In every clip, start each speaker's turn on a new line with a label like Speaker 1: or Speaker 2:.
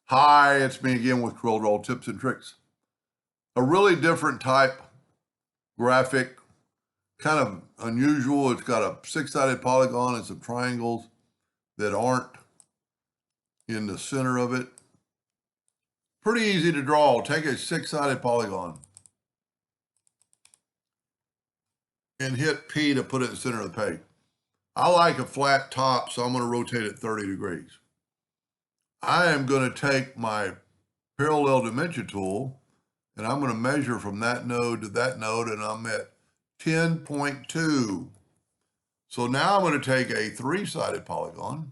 Speaker 1: Hi, it's me again with Corel tips and tricks. A really different type graphic, kind of unusual. It's got a six-sided polygon and some triangles that aren't in the center of it. Pretty easy to draw. Take a six-sided polygon and hit P to put it in the center of the page. I like a flat top, so I'm going to rotate it 30 degrees. I am going to take my parallel dimension tool and I'm going to measure from that node to that node, and I'm at 10.2. So now I'm going to take a three-sided polygon,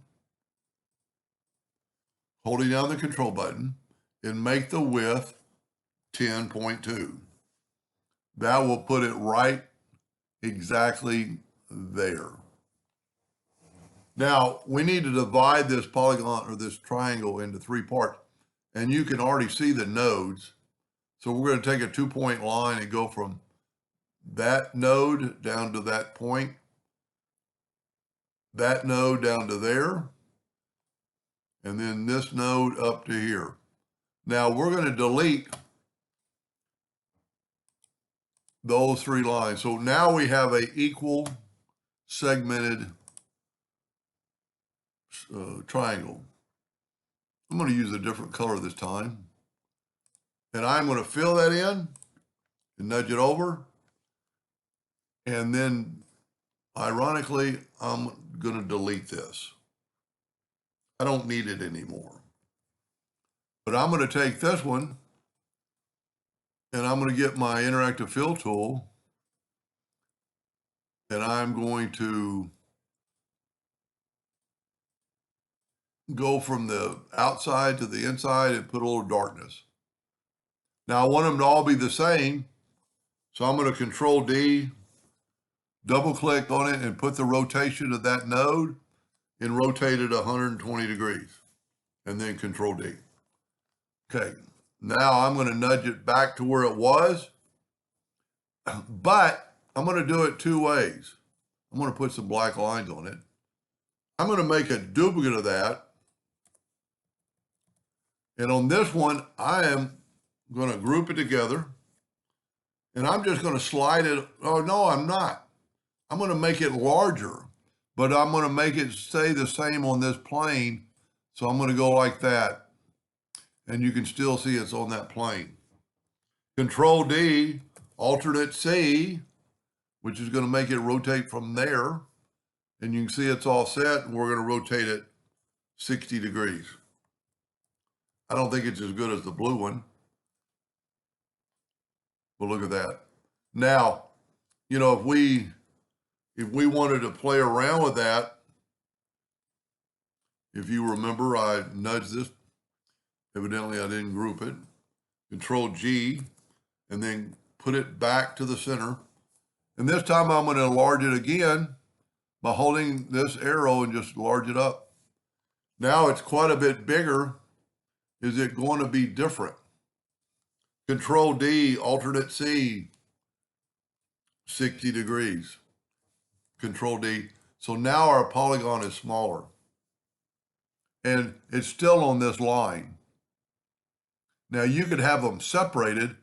Speaker 1: holding down the control button, and make the width 10.2. That will put it right exactly there. Now, we need to divide this polygon or this triangle into three parts, and you can already see the nodes. So we're going to take a 2-point line and go from that node down to that point, that node down to there, and then this node up to here. Now we're going to delete those three lines. So now we have a equal segmented triangle. I'm going to use a different color this time. And I'm going to fill that in and nudge it over. And then, ironically, I'm going to delete this. I don't need it anymore. But I'm going to take this one and I'm going to get my interactive fill tool and I'm going to go from the outside to the inside and put a little darkness. Now I want them to all be the same. So I'm going to Control D, double click on it and put the rotation of that node and rotate it 120 degrees and then Control D. Okay, now I'm going to nudge it back to where it was, but I'm going to do it two ways. I'm going to put some black lines on it. I'm going to make a duplicate of that. And on this one, I am going to group it together and I'm just going to slide it. Oh, no, I'm not. I'm going to make it larger, but I'm going to make it stay the same on this plane. So I'm going to go like that. And you can still see it's on that plane. Control D, alternate C, which is going to make it rotate from there. And you can see it's all set, and we're going to rotate it 60 degrees. I don't think it's as good as the blue one. But look at that. Now, you know, if we wanted to play around with that, if you remember, I nudged this. Evidently, I didn't group it. Control G, and then put it back to the center. And this time I'm going to enlarge it again by holding this arrow and just enlarge it up. Now it's quite a bit bigger. Is it going to be different? Control D, alternate C, 60 degrees. Control D. So now our polygon is smaller. And it's still on this line. Now you could have them separated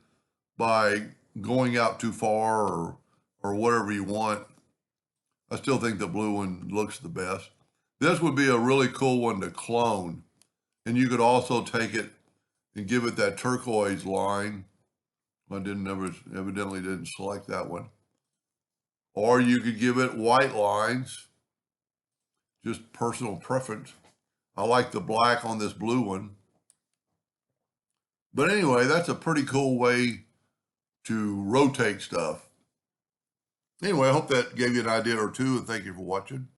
Speaker 1: by going out too far or whatever you want. I still think the blue one looks the best. This would be a really cool one to clone. And you could also take it and give it that turquoise line. I evidently didn't select that one. Or you could give it white lines, just personal preference. I like the black on this blue one. But anyway, that's a pretty cool way to rotate stuff. Anyway, I hope that gave you an idea or two, and thank you for watching.